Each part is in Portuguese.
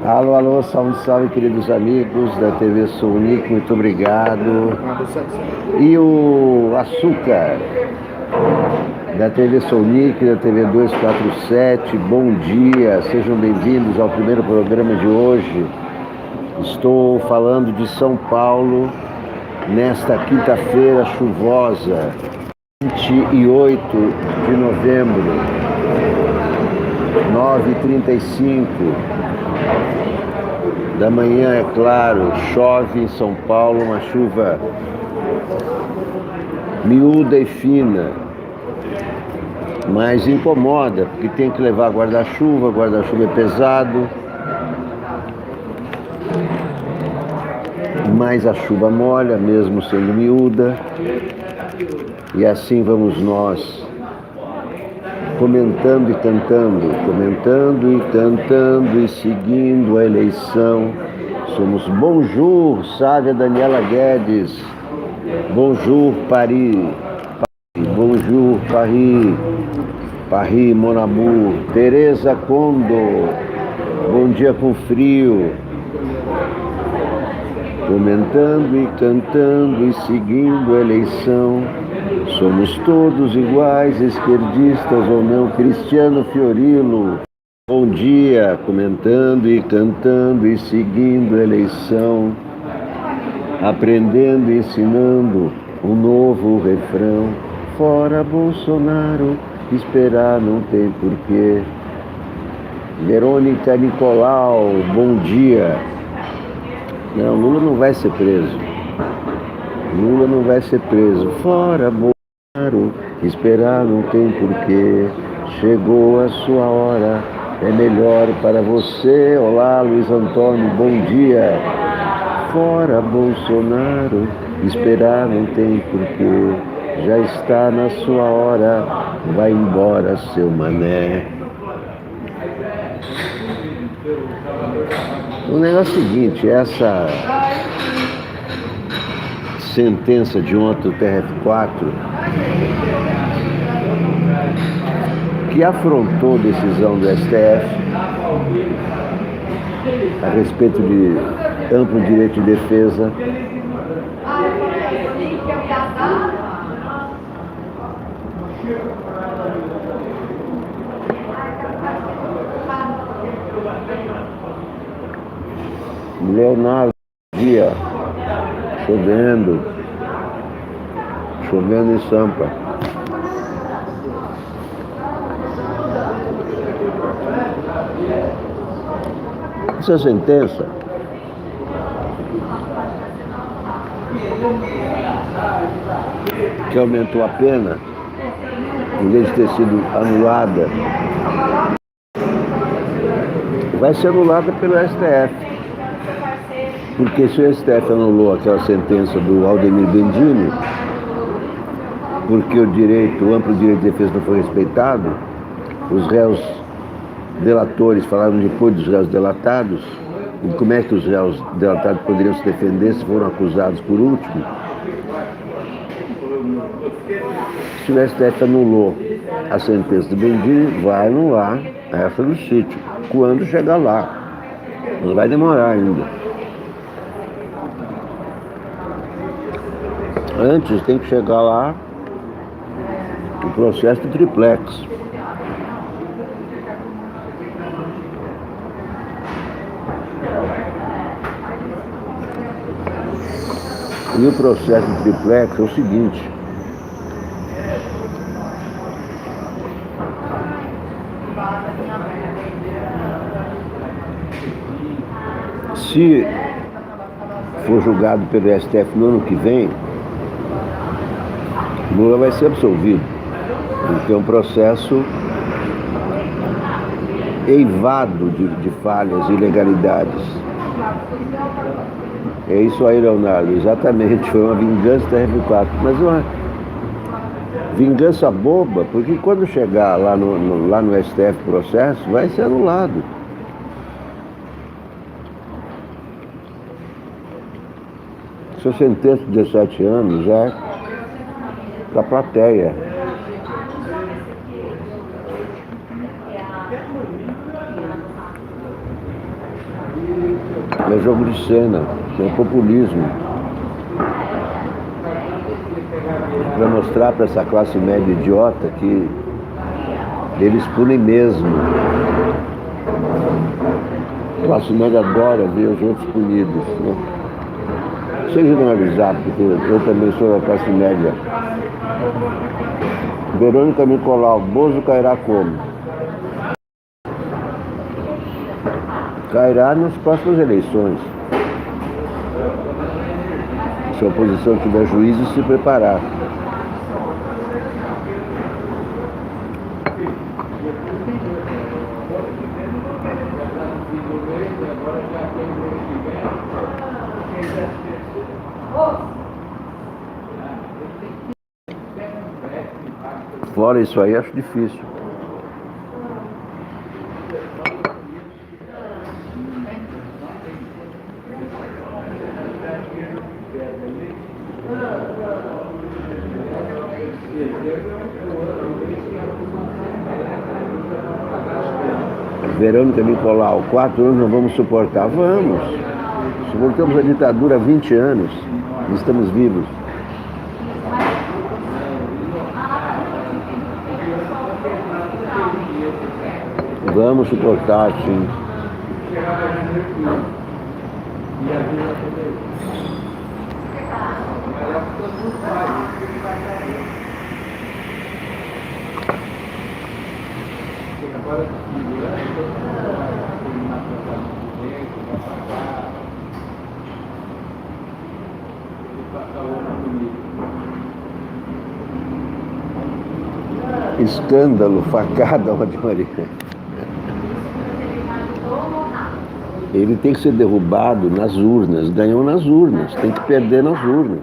Alô, alô, salve, salve, queridos amigos da TV Sounic, muito obrigado. E o Açúcar, da TV Sounic, da TV 247, bom dia, sejam bem-vindos ao primeiro programa de hoje. Estou falando de São Paulo, nesta quinta-feira chuvosa, 28 de novembro, 9h35 da manhã, é claro, chove em São Paulo, uma chuva miúda e fina, mas incomoda, porque tem que levar guarda-chuva é pesado, mas a chuva molha, mesmo sendo miúda, e assim vamos nós, comentando e cantando e seguindo a eleição. Somos Bonjour, Sávia Daniela Guedes, Bonjour Paris, Bonjour Paris, Paris Mon Amour, Teresa Kondo, bom dia com frio. Comentando e cantando e seguindo a eleição. Somos todos iguais, esquerdistas ou não. Cristiano Fiorilo, bom dia, comentando e cantando e seguindo a eleição, aprendendo e ensinando um novo refrão. Fora Bolsonaro, esperar não tem porquê. Verônica Nicolau, bom dia. Não, Lula não vai ser preso. Lula não vai ser preso. Fora Bolsonaro, esperar não tem porquê. Chegou a sua hora, é melhor para você. Olá, Luiz Antônio, bom dia. Fora Bolsonaro, esperar não tem porquê. Já está na sua hora, vai embora, seu mané. O negócio é o seguinte, essa sentença de ontem do TRF4, que afrontou a decisão do STF a respeito de amplo direito de defesa, Leonardo, dia, chovendo em Sampa. Essa sentença que aumentou a pena, em vez de ter sido anulada, vai ser anulada pelo STF. Porque se o STF anulou aquela sentença do Aldemir Bendini, porque o amplo direito de defesa não foi respeitado, os réus delatores falaram depois dos réus delatados, e como é que os réus delatados poderiam se defender se foram acusados por último. Se o STF anulou a sentença do Bendini, vai anular essa do sítio, quando chegar lá. Não vai demorar ainda. Antes tem que chegar lá o processo de triplex. E o processo de triplex é o seguinte: se for julgado pelo STF no ano que vem, Lula vai ser absolvido, porque é um processo eivado de falhas e ilegalidades. É isso aí, Leonardo, exatamente, foi uma vingança da RF4, mas uma vingança boba, porque quando chegar lá no STF o processo, vai ser anulado. Sua sentença de 17 anos já é da plateia. É jogo de cena, é populismo. Para mostrar para essa classe média idiota que eles punem mesmo. A classe média adora ver os outros punidos, né? Sem generalizar, porque eu também sou da classe média. Verônica Nicolau, Bozo cairá como? Cairá nas próximas eleições. Se a oposição tiver juízo, se preparar. Fora isso aí, acho difícil. Verônica Nicolau, 4 anos não vamos suportar? Vamos. Suportamos a ditadura há 20 anos e estamos vivos. Vamos suportar, sim. Escândalo, facada, Maria. Ele tem que ser derrubado nas urnas, ganhou nas urnas, tem que perder nas urnas.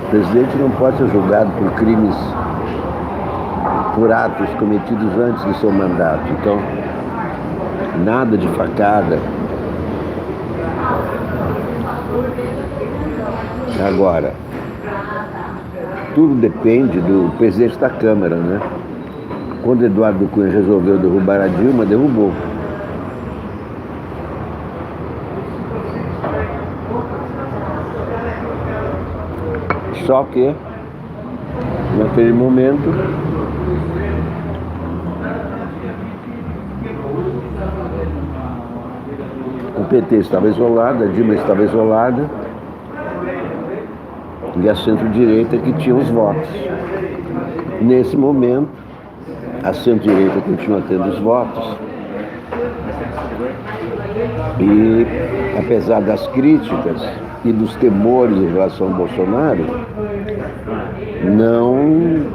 O presidente não pode ser julgado por crimes, por atos cometidos antes do seu mandato. Então, nada de facada. Agora, tudo depende do presidente da Câmara, né? Quando Eduardo Cunha resolveu derrubar a Dilma, derrubou. Só que, naquele momento, o PT estava isolado, a Dilma estava isolada, e a centro-direita que tinha os votos. Nesse momento, a centro-direita continua tendo os votos. E, apesar das críticas e dos temores em relação ao Bolsonaro, não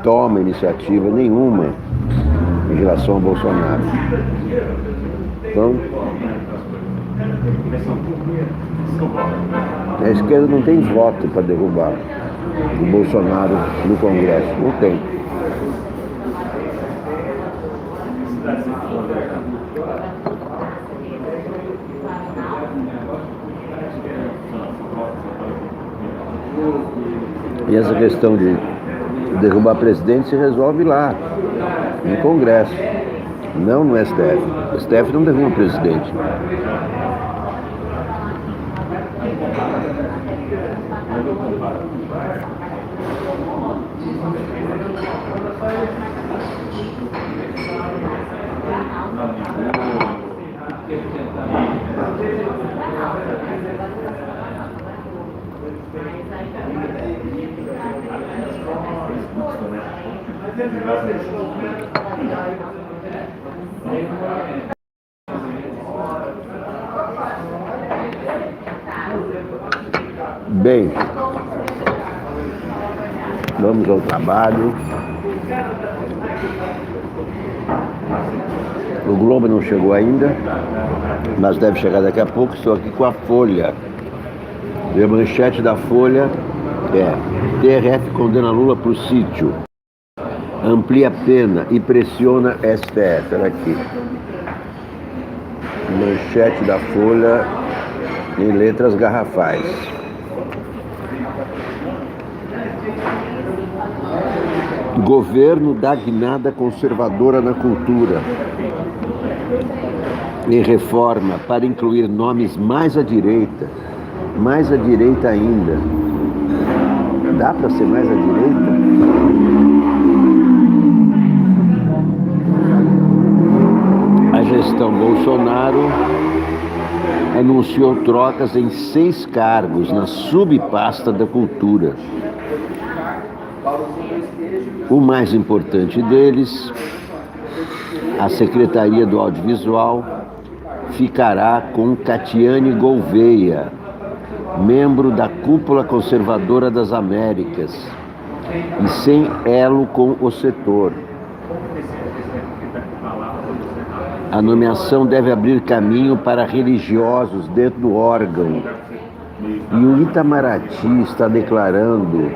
toma iniciativa nenhuma em relação ao Bolsonaro. Então, a esquerda não tem voto para derrubar o Bolsonaro no Congresso. Não tem. E essa questão de derrubar presidente se resolve lá, no Congresso, não no STF. O STF não derruba o presidente. Bem, vamos ao trabalho. O Globo não chegou ainda, mas deve chegar daqui a pouco. Estou aqui com a Folha. E a manchete da Folha é: TRF condena Lula por sítio, amplia a pena e pressiona STF. Olha aqui. Manchete da Folha em letras garrafais. Governo dá guinada conservadora na cultura e reforma para incluir nomes mais à direita ainda. Dá para ser mais à direita? A gestão Bolsonaro anunciou trocas em 6 cargos na subpasta da cultura. O mais importante deles, a Secretaria do Audiovisual, ficará com Catiane Gouvêa, membro da Cúpula Conservadora das Américas, e sem elo com o setor. A nomeação deve abrir caminho para religiosos dentro do órgão. E o Itamaraty está declarando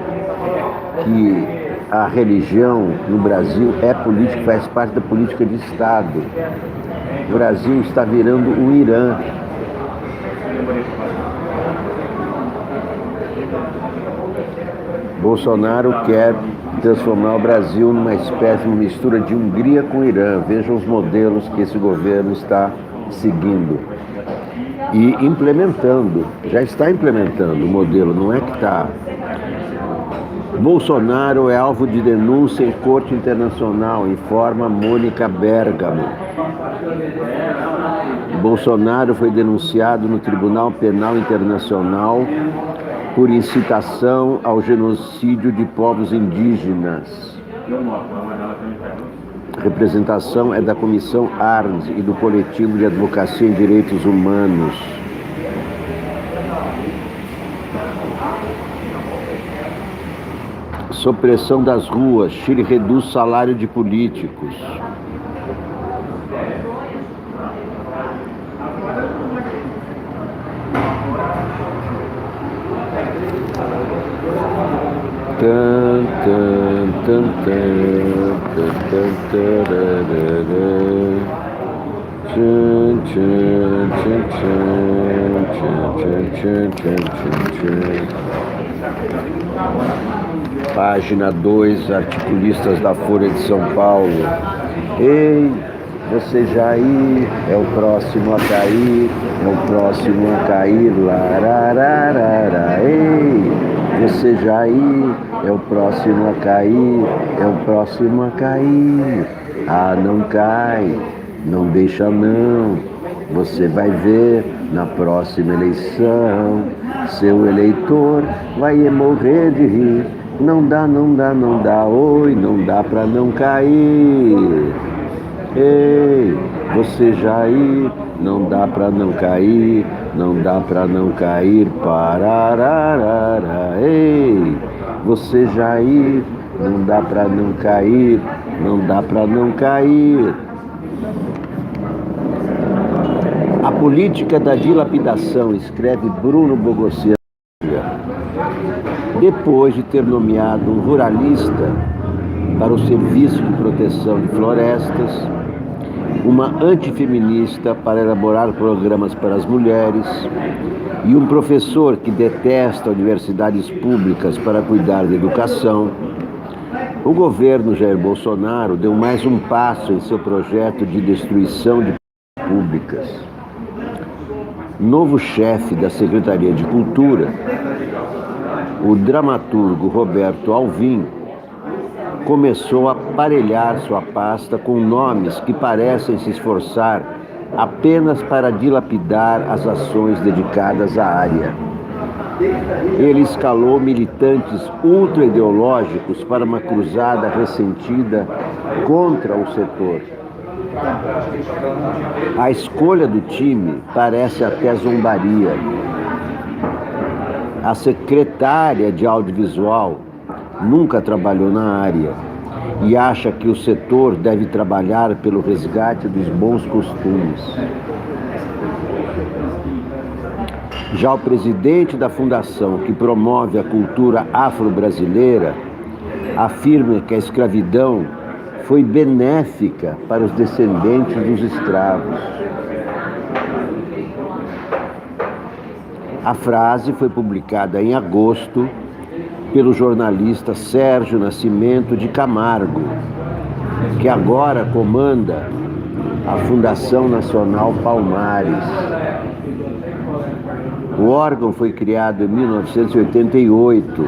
que a religião no Brasil é política, faz parte da política de Estado. O Brasil está virando um Irã. Bolsonaro quer transformar o Brasil numa espécie de mistura de Hungria com Irã. Vejam os modelos que esse governo está seguindo. E implementando, já está implementando o modelo, não é que está. Bolsonaro é alvo de denúncia em corte internacional, informa Mônica Bergamo. Bolsonaro foi denunciado no Tribunal Penal Internacional por incitação ao genocídio de povos indígenas. A representação é da Comissão Arns e do Coletivo de Advocacia em Direitos Humanos. Sob pressão das ruas, Chile reduz salário de políticos. Página 2, articulistas da Folha de São Paulo. Ei, você Jair é o próximo a cair, é o próximo a cair, larararara. Ei, você Jair é o próximo a cair, é o próximo a cair. Ah, não cai, não deixa não, você vai ver na próxima eleição, seu eleitor vai morrer de rir. Não dá, não dá, não dá, oi, não dá pra não cair. Ei, você Jair, não dá pra não cair, não dá pra não cair, parararara. Ei, você Jair, não dá pra não cair, não dá pra não cair. A política da dilapidação, escreve Bruno Bogossian. Depois de ter nomeado um ruralista para o Serviço de Proteção de Florestas, uma antifeminista para elaborar programas para as mulheres e um professor que detesta universidades públicas para cuidar da educação, o governo Jair Bolsonaro deu mais um passo em seu projeto de destruição de públicas. Novo chefe da Secretaria de Cultura, o dramaturgo Roberto Alvim, começou a aparelhar sua pasta com nomes que parecem se esforçar apenas para dilapidar as ações dedicadas à área. Ele escalou militantes ultra-ideológicos para uma cruzada ressentida contra o setor. A escolha do time parece até zombaria. A secretária de audiovisual nunca trabalhou na área e acha que o setor deve trabalhar pelo resgate dos bons costumes. Já o presidente da fundação que promove a cultura afro-brasileira afirma que a escravidão foi benéfica para os descendentes dos escravos. A frase foi publicada em agosto pelo jornalista Sérgio Nascimento de Camargo, que agora comanda a Fundação Nacional Palmares. O órgão foi criado em 1988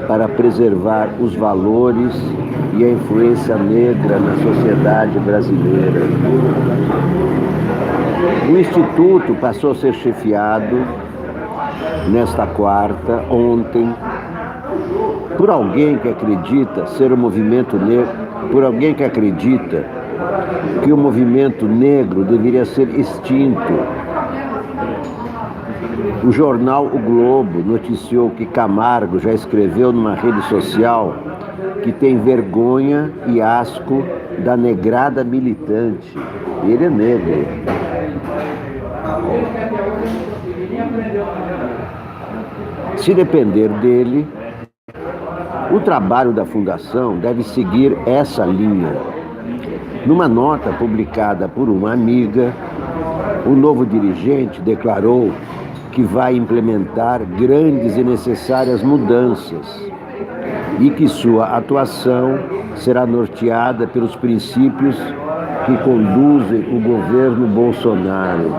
para preservar os valores e a influência negra na sociedade brasileira. O Instituto passou a ser chefiado nesta quarta, ontem, por alguém que acredita ser o movimento negro, por alguém que acredita que o movimento negro deveria ser extinto. O jornal O Globo noticiou que Camargo já escreveu numa rede social que tem vergonha e asco da negrada militante. Ele é negro. Se depender dele, o trabalho da Fundação deve seguir essa linha. Numa nota publicada por uma amiga, o novo dirigente declarou que vai implementar grandes e necessárias mudanças e que sua atuação será norteada pelos princípios que conduzem o governo Bolsonaro.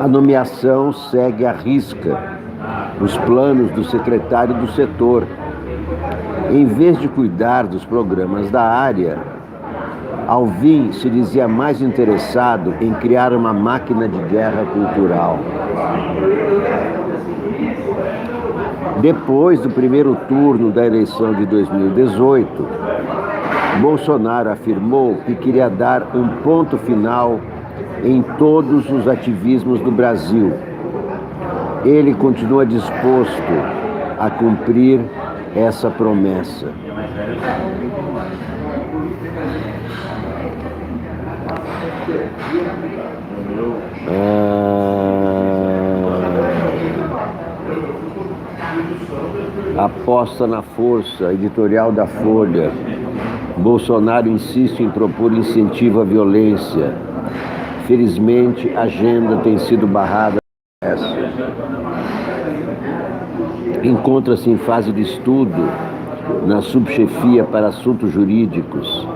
A nomeação segue à risca os planos do secretário do setor. Em vez de cuidar dos programas da área, Alvim se dizia mais interessado em criar uma máquina de guerra cultural. Depois do primeiro turno da eleição de 2018, Bolsonaro afirmou que queria dar um ponto final em todos os ativismos do Brasil. Ele continua disposto a cumprir essa promessa. Aposta na força, editorial da Folha. Bolsonaro insiste em propor incentivo à violência. Felizmente, a agenda tem sido barrada. Encontra-se em fase de estudo na subchefia para assuntos jurídicos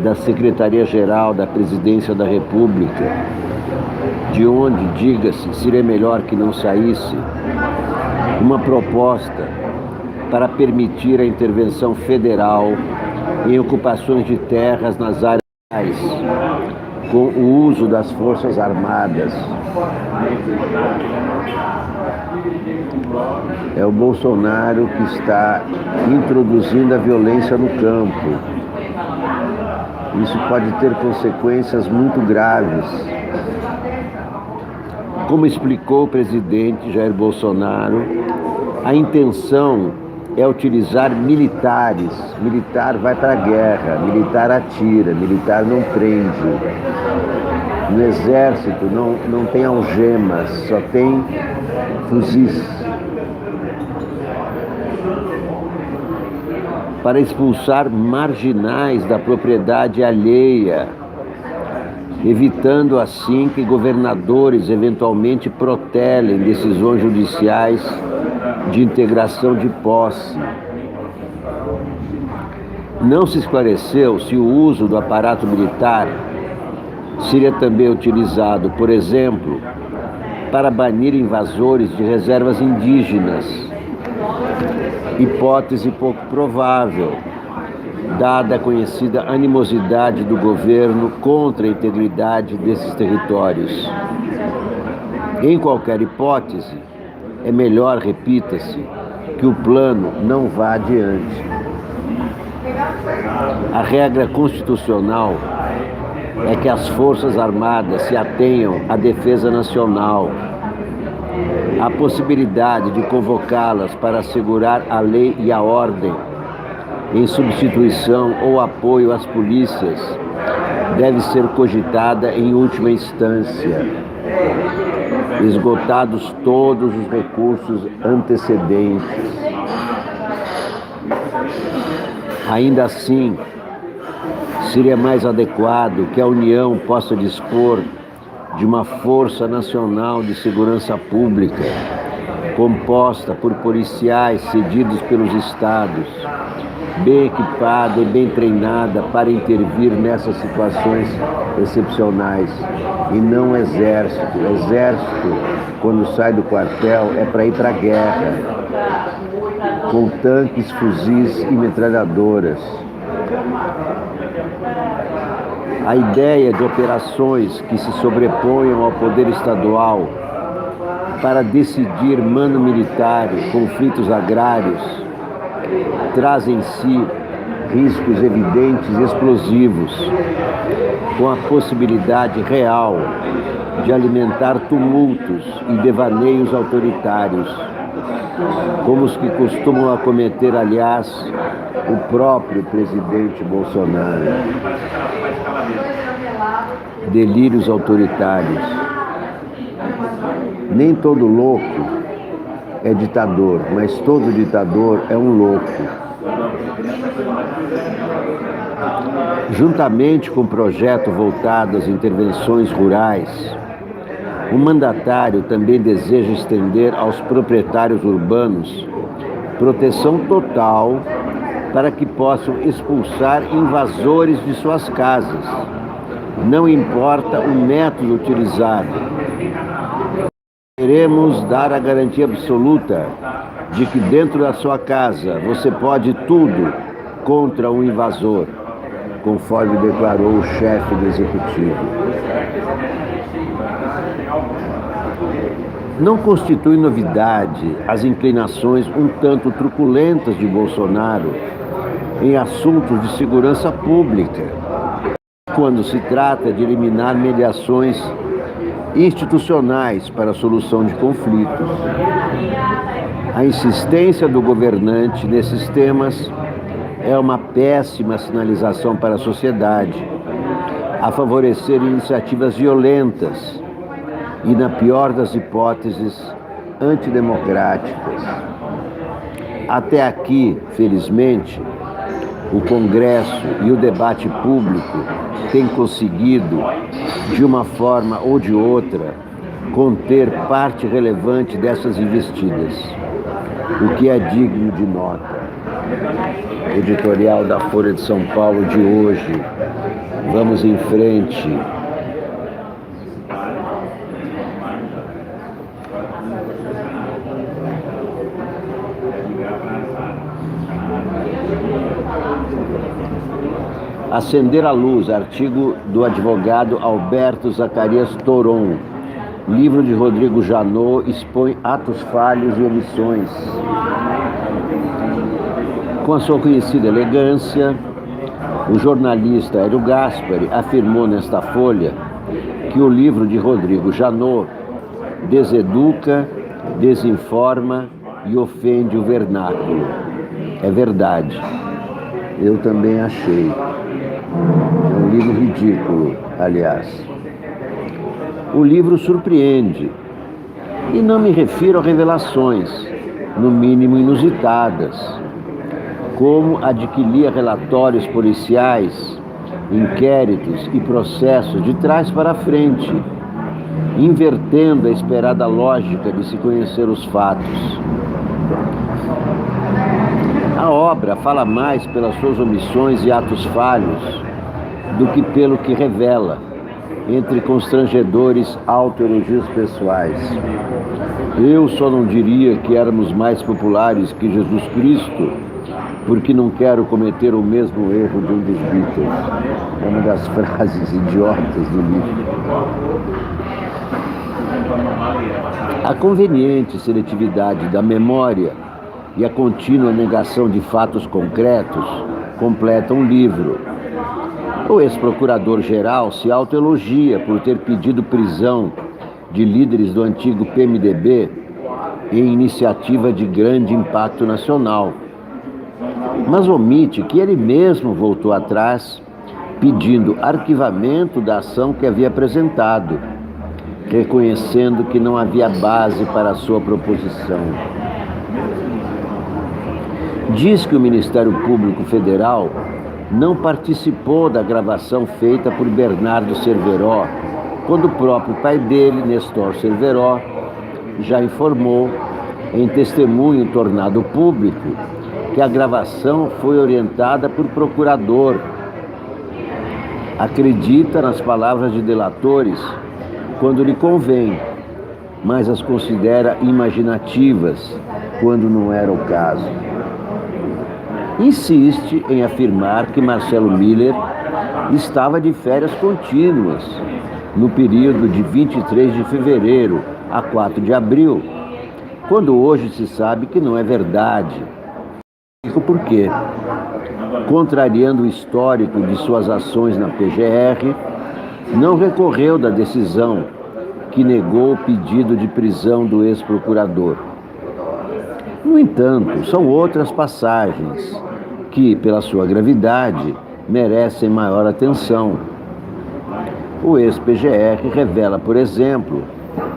da Secretaria-Geral da Presidência da República, de onde, diga-se, seria melhor que não saísse, uma proposta para permitir a intervenção federal em ocupações de terras nas áreas rurais, com o uso das Forças Armadas. É o Bolsonaro que está introduzindo a violência no campo. Isso pode ter consequências muito graves. Como explicou o presidente Jair Bolsonaro, a intenção é utilizar militares. Militar vai para a guerra, militar atira, militar não prende. No exército não tem algemas, só tem fuzis. Para expulsar marginais da propriedade alheia, evitando assim que governadores eventualmente protelem decisões judiciais de integração de posse. Não se esclareceu se o uso do aparato militar seria também utilizado, por exemplo, para banir invasores de reservas indígenas. Hipótese pouco provável, dada a conhecida animosidade do governo contra a integridade desses territórios. Em qualquer hipótese, é melhor, repita-se, que o plano não vá adiante. A regra constitucional é que as Forças Armadas se atenham à defesa nacional. A possibilidade de convocá-las para assegurar a lei e a ordem, em substituição ou apoio às polícias, deve ser cogitada em última instância, esgotados todos os recursos antecedentes. Ainda assim, seria mais adequado que a União possa dispor de uma Força Nacional de Segurança Pública, composta por policiais cedidos pelos estados, bem equipada e bem treinada para intervir nessas situações excepcionais, e não exército. O exército, quando sai do quartel, é para ir para a guerra, com tanques, fuzis e metralhadoras. A ideia de operações que se sobreponham ao poder estadual para decidir mando militar, conflitos agrários, traz em si riscos evidentes e explosivos, com a possibilidade real de alimentar tumultos e devaneios autoritários, como os que costumam acometer, aliás, o próprio presidente Bolsonaro. Delírios autoritários. Nem todo louco é ditador, mas todo ditador é um louco. Juntamente com o projeto voltado às intervenções rurais, o mandatário também deseja estender aos proprietários urbanos proteção total para que possam expulsar invasores de suas casas. Não importa o método utilizado. Queremos dar a garantia absoluta de que dentro da sua casa você pode tudo contra um invasor, conforme declarou o chefe do executivo. Não constitui novidade as inclinações um tanto truculentas de Bolsonaro em assuntos de segurança pública, quando se trata de eliminar mediações institucionais para a solução de conflitos. A insistência do governante nesses temas é uma péssima sinalização para a sociedade, a favorecer iniciativas violentas e, na pior das hipóteses, antidemocráticas. Até aqui, felizmente, o Congresso e o debate público têm conseguido, de uma forma ou de outra, conter parte relevante dessas investidas, o que é digno de nota. Editorial da Folha de São Paulo de hoje. Vamos em frente. Acender a luz, artigo do advogado Alberto Zacarias Toron. Livro de Rodrigo Janot expõe atos falhos e omissões. Com a sua conhecida elegância, o jornalista Hélio Gaspari afirmou nesta folha que o livro de Rodrigo Janot deseduca, desinforma e ofende o vernáculo. É verdade. Eu também achei. É um livro ridículo, aliás. O livro surpreende. E não me refiro a revelações, no mínimo inusitadas, como a de que lia relatórios policiais, inquéritos e processos de trás para frente, invertendo a esperada lógica de se conhecer os fatos. A obra fala mais pelas suas omissões e atos falhos do que pelo que revela, entre constrangedores autoelogios pessoais. Eu só não diria que éramos mais populares que Jesus Cristo, porque não quero cometer o mesmo erro de um dos Beatles. É uma das frases idiotas do livro. A conveniente seletividade da memória e a contínua negação de fatos concretos completam o livro. O ex-procurador-geral se autoelogia por ter pedido prisão de líderes do antigo PMDB em iniciativa de grande impacto nacional, mas omite que ele mesmo voltou atrás pedindo arquivamento da ação que havia apresentado, reconhecendo que não havia base para a sua proposição. Diz que o Ministério Público Federal não participou da gravação feita por Bernardo Cerveró quando o próprio pai dele, Nestor Cerveró, já informou, em testemunho tornado público, que a gravação foi orientada por procurador. Acredita nas palavras de delatores quando lhe convém, mas as considera imaginativas quando não era o caso. Insiste em afirmar que Marcelo Miller estava de férias contínuas no período de 23 de fevereiro a 4 de abril, quando hoje se sabe que não é verdade. Por quê? Contrariando o histórico de suas ações na PGR, não recorreu da decisão que negou o pedido de prisão do ex-procurador. No entanto, são outras passagens que, pela sua gravidade, merecem maior atenção. O ex-PGR revela, por exemplo,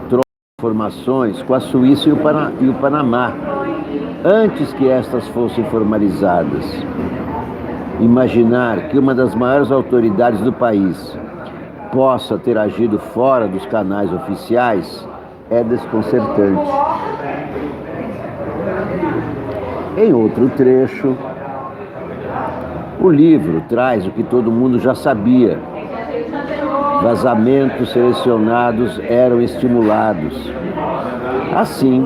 troca de informações com a Suíça e o Panamá, antes que estas fossem formalizadas. Imaginar que uma das maiores autoridades do país possa ter agido fora dos canais oficiais é desconcertante. Em outro trecho, o livro traz o que todo mundo já sabia. Vazamentos selecionados eram estimulados. Assim,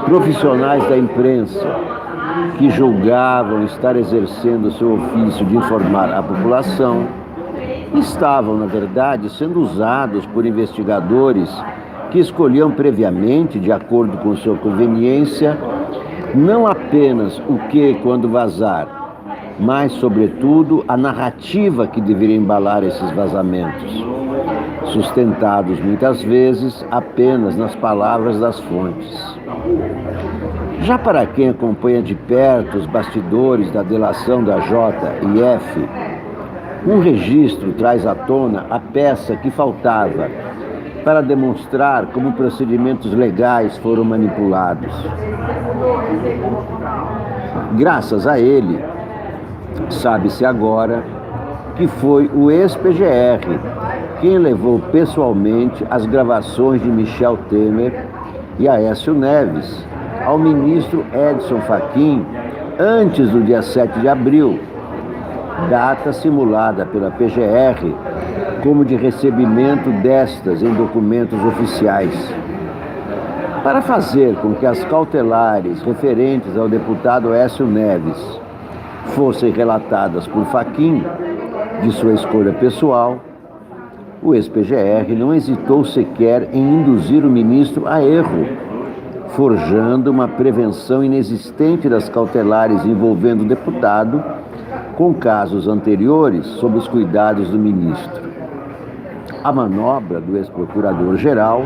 profissionais da imprensa que julgavam estar exercendo o seu ofício de informar a população estavam, na verdade, sendo usados por investigadores que escolhiam previamente, de acordo com sua conveniência, não apenas o que quando vazar, mas, sobretudo, a narrativa que deveria embalar esses vazamentos, sustentados muitas vezes apenas nas palavras das fontes. Já para quem acompanha de perto os bastidores da delação da JF, um registro traz à tona a peça que faltava para demonstrar como procedimentos legais foram manipulados. Graças a ele, sabe-se agora que foi o ex-PGR quem levou pessoalmente as gravações de Michel Temer e Aécio Neves ao ministro Edson Fachin antes do dia 7 de abril, data simulada pela PGR como de recebimento destas em documentos oficiais. Para fazer com que as cautelares referentes ao deputado Aécio Neves fossem relatadas por Fachin, de sua escolha pessoal, o ex-PGR não hesitou sequer em induzir o ministro a erro, forjando uma prevenção inexistente das cautelares envolvendo o deputado, com casos anteriores sob os cuidados do ministro. A manobra do ex-procurador-geral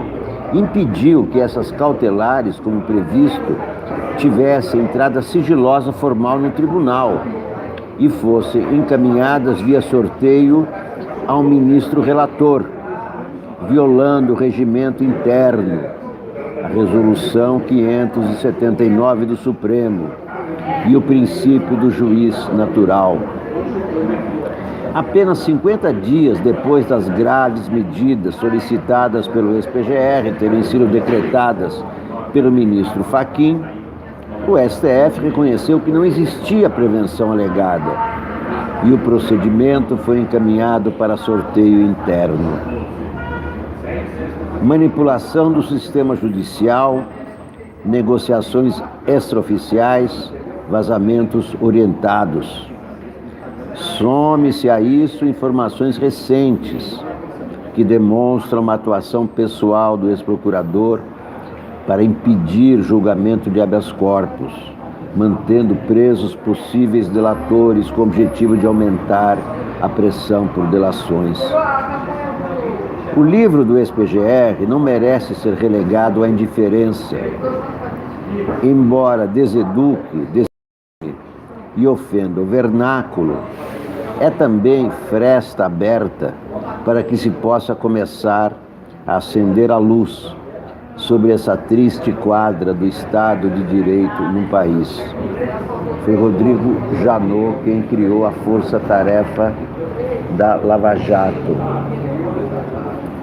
impediu que essas cautelares, como previsto, tivessem entrada sigilosa formal no tribunal e fossem encaminhadas via sorteio ao ministro relator, violando o regimento interno, a resolução 579 do Supremo e o princípio do juiz natural. Apenas 50 dias depois das graves medidas solicitadas pelo ex-PGR terem sido decretadas pelo ministro Fachin, o STF reconheceu que não existia prevenção alegada e o procedimento foi encaminhado para sorteio interno. Manipulação do sistema judicial, negociações extraoficiais, vazamentos orientados. Some-se a isso informações recentes que demonstram uma atuação pessoal do ex-procurador para impedir julgamento de habeas corpus, mantendo presos possíveis delatores com o objetivo de aumentar a pressão por delações. O livro do ex-PGR não merece ser relegado à indiferença, embora deseduque e ofenda o vernáculo, é também fresta aberta para que se possa começar a acender a luz sobre essa triste quadra do Estado de Direito no país. Foi Rodrigo Janot quem criou a força-tarefa da Lava Jato.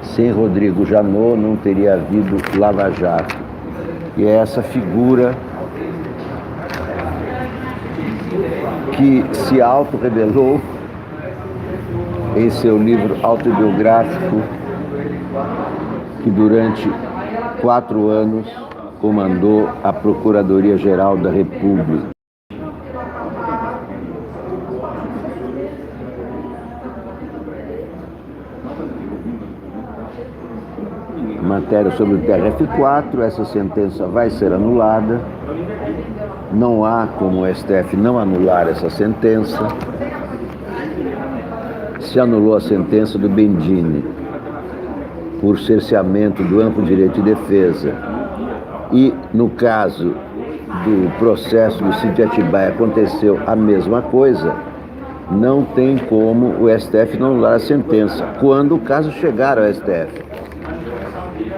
Sem Rodrigo Janot não teria havido Lava Jato. E é essa figura que se autorrevelou em seu livro autobiográfico, que durante 4 anos comandou a Procuradoria-Geral da República. Matéria sobre o TRF4, essa sentença vai ser anulada. Não há como o STF não anular essa sentença. Se anulou a sentença do Bendini por cerceamento do amplo direito de defesa. E no caso do processo do sítio de Atibaia aconteceu a mesma coisa. Não tem como o STF não anular a sentença, quando o caso chegar ao STF.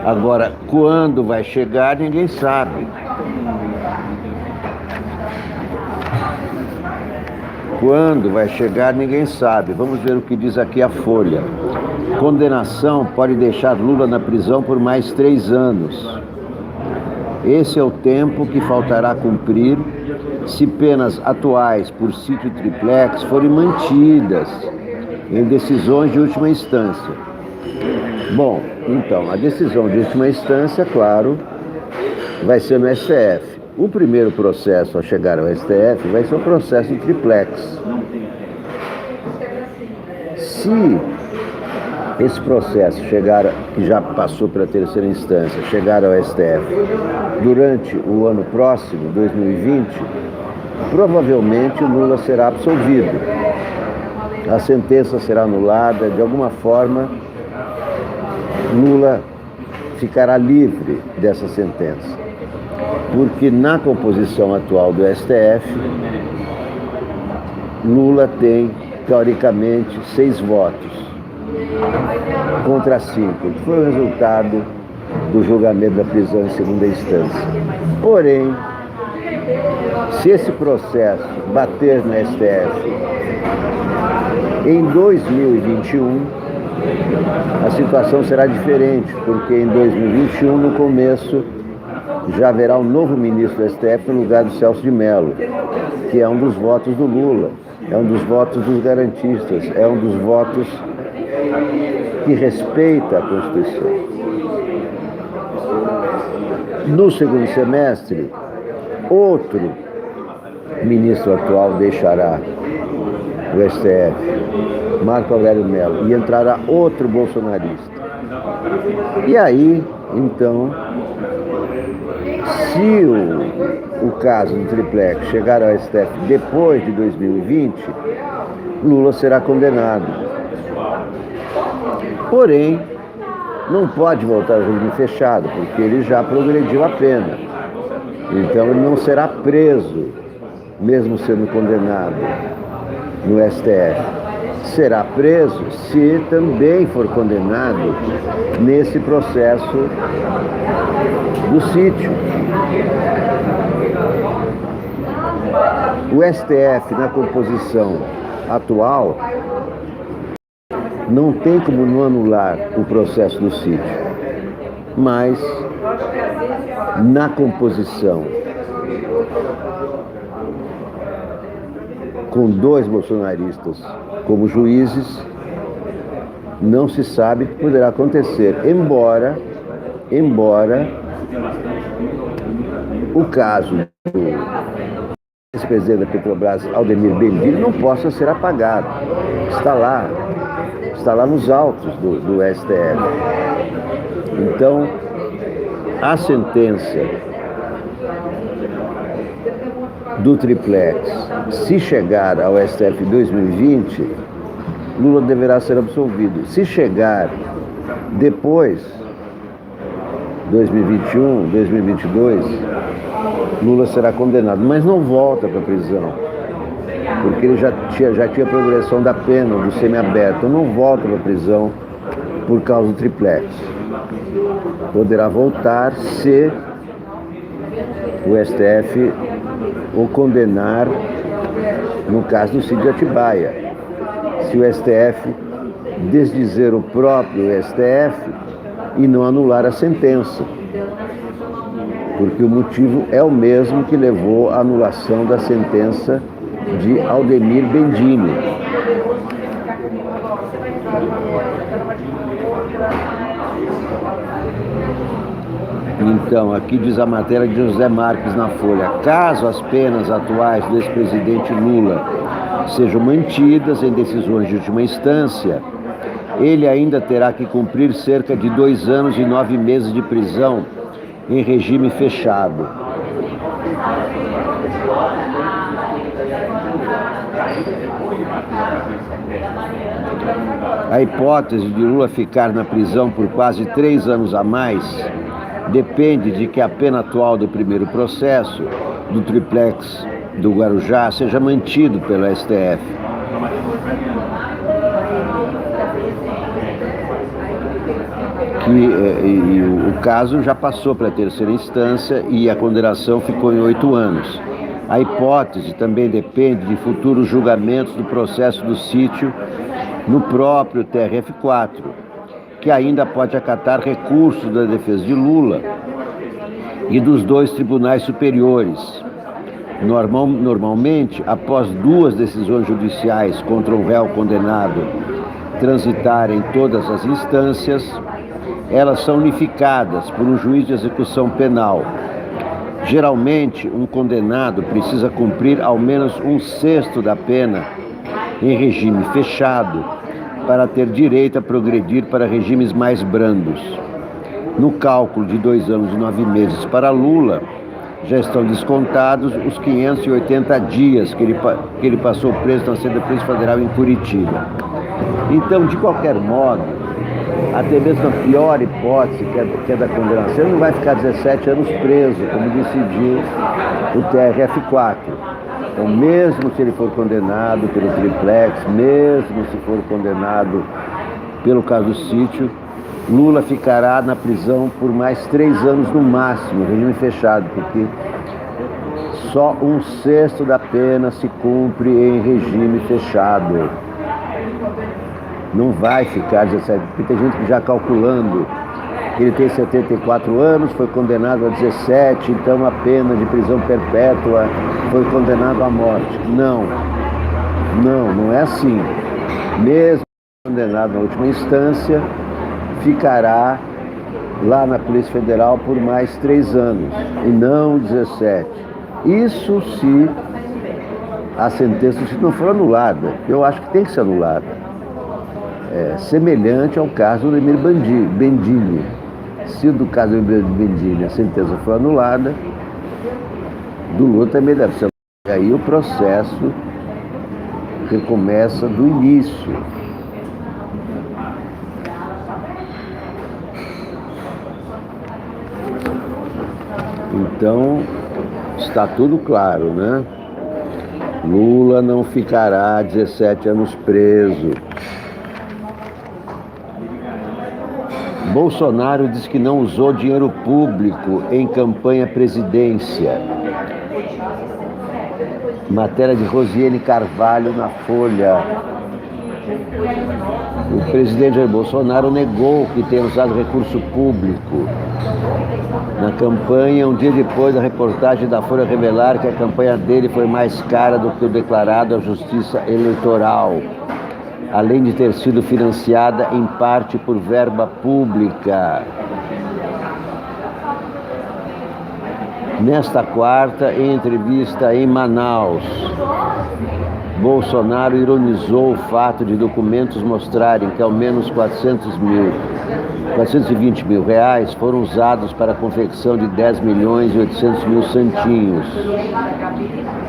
Agora, quando vai chegar, ninguém sabe. Quando vai chegar, ninguém sabe. Vamos ver o que diz aqui a Folha. Condenação pode deixar Lula na prisão por mais 3 anos. Esse é o tempo que faltará cumprir se penas atuais por sítio triplex forem mantidas em decisões de última instância. Bom, então, a decisão de última instância, claro, vai ser no STF. O primeiro processo a chegar ao STF vai ser o processo de triplex. Se esse processo chegar, que já passou pela terceira instância, chegar ao STF durante o ano próximo, 2020, provavelmente o Lula será absolvido. A sentença será anulada, de alguma forma, Lula ficará livre dessa sentença. Porque na composição atual do STF, Lula tem, teoricamente, 6 votos contra 5, que foi o resultado do julgamento da prisão em segunda instância. Porém, se esse processo bater no STF em 2021, a situação será diferente, porque em 2021, no começo, já haverá um novo ministro do STF no lugar do Celso de Mello, que é um dos votos do Lula, é um dos votos dos garantistas, é um dos votos que respeita a Constituição. No segundo semestre, outro ministro atual deixará o STF, Marco Aurélio Mello, e entrará outro bolsonarista. E aí, então, se o caso do triplex chegar ao STF depois de 2020, Lula será condenado. Porém, não pode voltar ao regime fechado, porque ele já progrediu a pena. Então, ele não será preso, mesmo sendo condenado no STF. Será preso se também for condenado nesse processo do sítio. O STF, na composição atual, não tem como não anular o processo do sítio, mas na composição com 2 bolsonaristas como juízes, não se sabe o que poderá acontecer, embora o caso do ex-presidente da Petrobras, Aldemir Bendini, não possa ser apagado. Está lá nos autos do STF. Então, a sentença do triplex, se chegar ao STF em 2020, Lula deverá ser absolvido. Se chegar depois, 2021, 2022, Lula será condenado, mas não volta para a prisão, porque ele já tinha progressão da pena, do semiaberto, não volta para a prisão por causa do triplex. Poderá voltar se o STF o condenar no caso do sítio de Atibaia. Se o STF desdizer o próprio STF e não anular a sentença, porque o motivo é o mesmo que levou à anulação da sentença de Aldemir Bendini. Então, aqui diz a matéria de José Marques na Folha: caso as penas atuais do ex-presidente Lula sejam mantidas em decisões de última instância, ele ainda terá que cumprir cerca de 2 anos e 9 meses de prisão em regime fechado. A hipótese de Lula ficar na prisão por quase 3 anos a mais depende de que a pena atual do primeiro processo, do triplex do Guarujá, seja mantido pelo STF. O caso já passou para a terceira instância e a condenação ficou em 8 anos. A hipótese também depende de futuros julgamentos do processo do sítio no próprio TRF4, que ainda pode acatar recursos da defesa de Lula e dos 2 tribunais superiores. Normalmente, após 2 decisões judiciais contra um réu condenado transitarem todas as instâncias, elas são unificadas por um juiz de execução penal. Geralmente, um condenado precisa cumprir ao menos 1/6 da pena em regime fechado para ter direito a progredir para regimes mais brandos. No cálculo de 2 anos e 9 meses para Lula, já estão descontados os 580 dias que ele passou preso na sede da Polícia Federal em Curitiba. Então, de qualquer modo, até mesmo a pior hipótese, que é da condenação, ele não vai ficar 17 anos preso, como decidiu o TRF4. Então, mesmo se ele for condenado pelo triplex, mesmo se for condenado pelo caso do sítio, Lula ficará na prisão por mais 3 anos no máximo, regime fechado, porque só 1/6 da pena se cumpre em regime fechado. Não vai ficar 17, porque tem gente que já calculando que ele tem 74 anos, foi condenado a 17, então a pena de prisão perpétua foi condenado à morte. Não é assim. Mesmo condenado na última instância, ficará lá na Polícia Federal por mais 3 anos, e não 17. Isso se a sentença não for anulada. Eu acho que tem que ser anulada. Semelhante ao caso do Emir Bendini. Se do caso do Emir Bendini a sentença for anulada, do Lula também deve ser. E aí o processo recomeça do início. Então, está tudo claro, né? Lula não ficará 17 anos preso. Bolsonaro diz que não usou dinheiro público em campanha à presidência. Matéria de Rosiane Carvalho na Folha. O presidente Jair Bolsonaro negou que tenha usado recurso público na campanha, um dia depois da reportagem da Folha revelar que a campanha dele foi mais cara do que o declarado à Justiça Eleitoral, além de ter sido financiada em parte por verba pública. Nesta quarta, em entrevista em Manaus, Bolsonaro ironizou o fato de documentos mostrarem que ao menos 420 mil reais foram usados para a confecção de 10 milhões e 800 mil santinhos.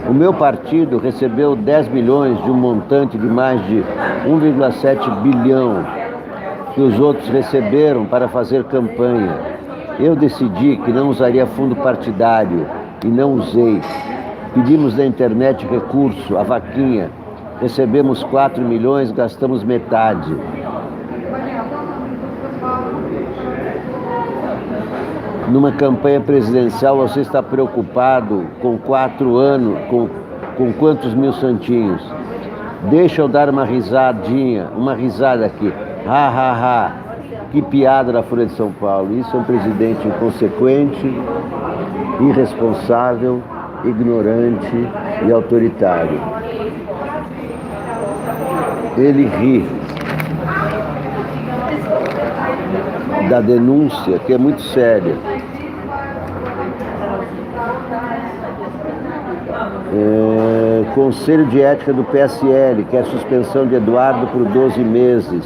O meu partido recebeu 10 milhões de um montante de mais de 1,7 bilhão que os outros receberam para fazer campanha. Eu decidi que não usaria fundo partidário e não usei. Pedimos na internet recurso, a vaquinha. Recebemos 4 milhões, gastamos metade. Numa campanha presidencial, você está preocupado com 4 anos, com quantos mil santinhos? Deixa eu dar uma risadinha, uma risada aqui. Ha, ha, ha. Que piada na Folha de São Paulo. Isso é um presidente inconsequente, irresponsável, ignorante e autoritário. Ele ri da denúncia, que é muito séria. Conselho de Ética do PSL quer suspensão de Eduardo por 12 meses.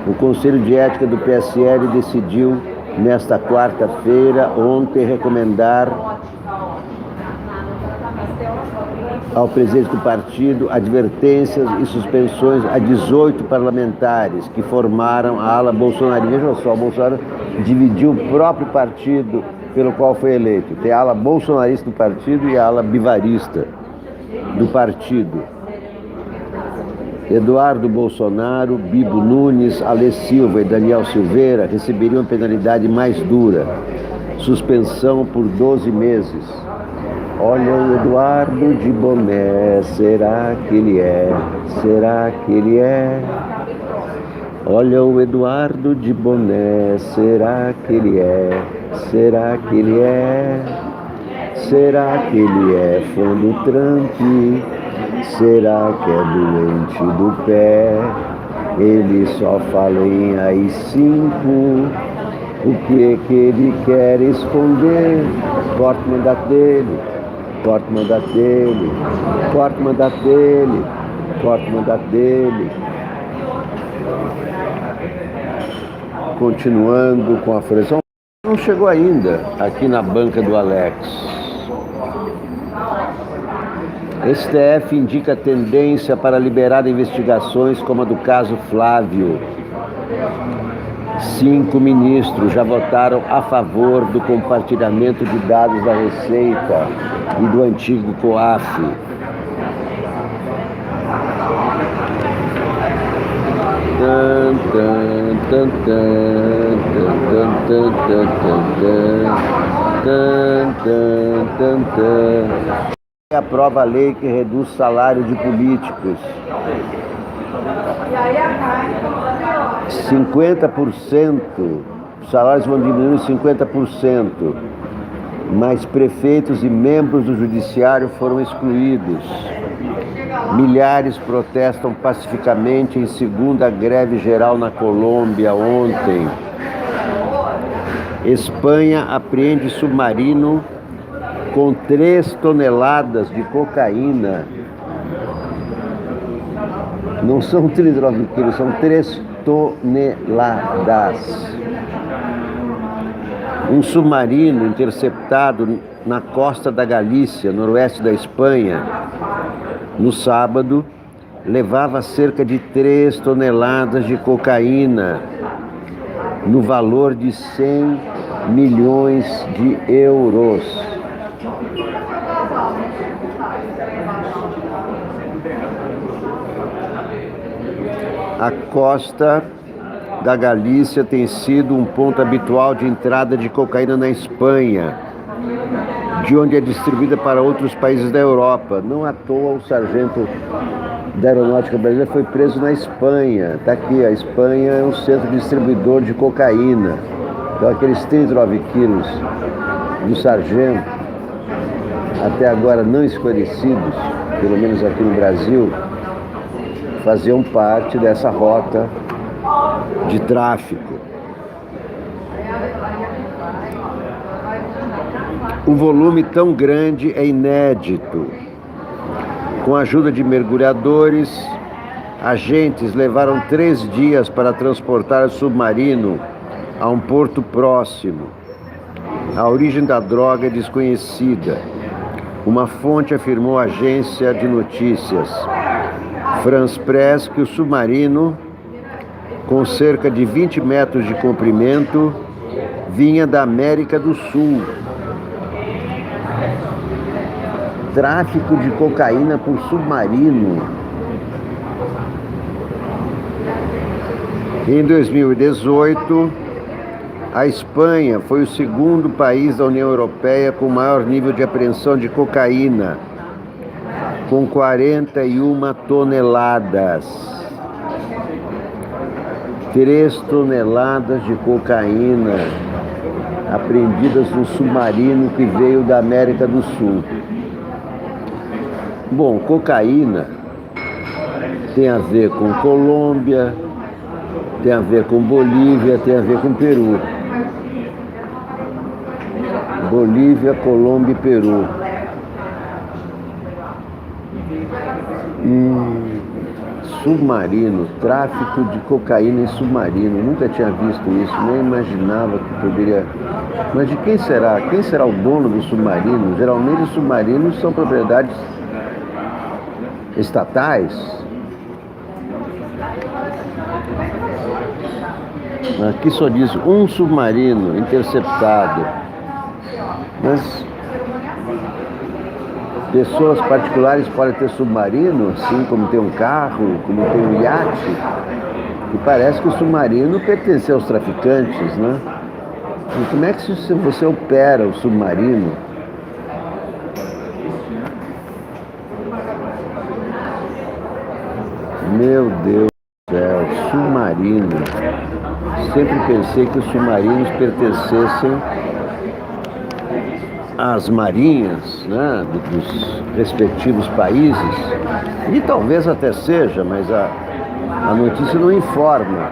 O Conselho de Ética do PSL decidiu, nesta quarta-feira, ontem, recomendar ao presidente do partido advertências e suspensões a 18 parlamentares que formaram a ala bolsonarista. Veja só, o Bolsonaro dividiu o próprio partido pelo qual foi eleito. Tem a ala bolsonarista do partido e a ala bivarista do partido. Eduardo Bolsonaro, Bibo Nunes, Alê Silva e Daniel Silveira receberiam penalidade mais dura, suspensão por 12 meses. Olha o Eduardo de boné, será que ele é? Será que ele é? Olha o Eduardo de boné, será que ele é? Será que ele é? Será que ele é fã do Trump? Será que é doente do pé? Ele só fala em AI-5. O que ele quer esconder? Corta o mandato dele. Corta o mandato dele. Corta o mandato dele. Corta o mandato dele. Continuando com a Folha. Não chegou ainda aqui na banca do Alex. STF indica tendência para liberar investigações como a do caso Flávio. 5 ministros já votaram a favor do compartilhamento de dados da Receita e do antigo COAF. Aprova a lei que reduz o salário de políticos. 50%, os salários vão diminuir 50%, mas prefeitos e membros do judiciário foram excluídos. Milhares protestam pacificamente em segunda greve geral na Colômbia ontem. Espanha apreende submarino com 3 toneladas de cocaína. Não são 39 quilos, são 3 toneladas. Um submarino interceptado na costa da Galícia, noroeste da Espanha, no sábado, levava cerca de 3 toneladas de cocaína, no valor de 100 milhões de euros. A costa da Galícia tem sido um ponto habitual de entrada de cocaína na Espanha, de onde é distribuída para outros países da Europa. Não à toa o sargento da Aeronáutica Brasileira foi preso na Espanha. Está aqui, a Espanha é um centro distribuidor de cocaína. Então aqueles 39 quilos do sargento, até agora não esclarecidos, pelo menos aqui no Brasil, faziam parte dessa rota de tráfico. O volume tão grande é inédito. Com a ajuda de mergulhadores, agentes levaram 3 dias para transportar o submarino a um porto próximo. A origem da droga é desconhecida. Uma fonte afirmou à agência de notícias France Press que o submarino, com cerca de 20 metros de comprimento, vinha da América do Sul. Tráfico de cocaína por submarino. Em 2018, a Espanha foi o segundo país da União Europeia com maior nível de apreensão de cocaína, com 41 toneladas. 3 toneladas de cocaína apreendidas no submarino que veio da América do Sul. Bom, cocaína tem a ver com Colômbia, tem a ver com Bolívia, tem a ver com Peru. Bolívia, Colômbia e Peru. Submarino, tráfico de cocaína em submarino. Nunca tinha visto isso, nem imaginava que poderia. Mas de quem será? Quem será o dono do submarino? Geralmente os submarinos são propriedades estatais. Aqui só diz um submarino interceptado. Mas pessoas particulares podem ter submarino, assim como tem um carro, como tem um iate. E parece que o submarino pertence aos traficantes, né? E como é que você opera o submarino? Meu Deus do céu, submarino. Sempre pensei que os submarinos pertencessem às marinhas, né, dos respectivos países. E talvez até seja, mas a notícia não informa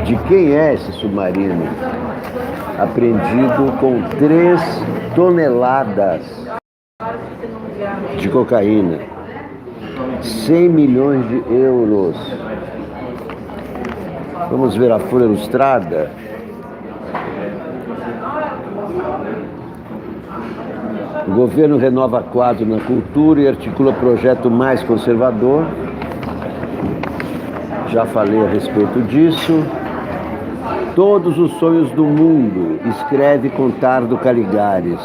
de quem é esse submarino. Apreendido com 3 toneladas de cocaína. 100 milhões de euros. Vamos ver a Folha Ilustrada. O governo renova quadro na cultura e articula projeto mais conservador. Já falei a respeito disso. Todos os sonhos do mundo, escreve Contardo Caligares.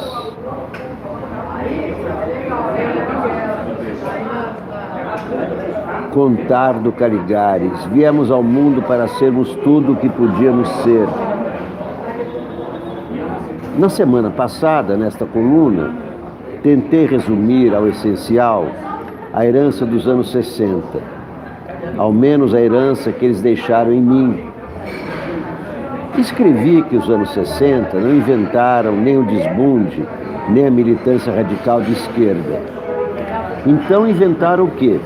Contardo Caligares. Viemos ao mundo para sermos tudo o que podíamos ser. Na semana passada, nesta coluna, tentei resumir ao essencial a herança dos anos 60. Ao menos a herança que eles deixaram em mim. Escrevi que os anos 60 não inventaram nem o desbunde, nem a militância radical de esquerda. Então inventaram o quê?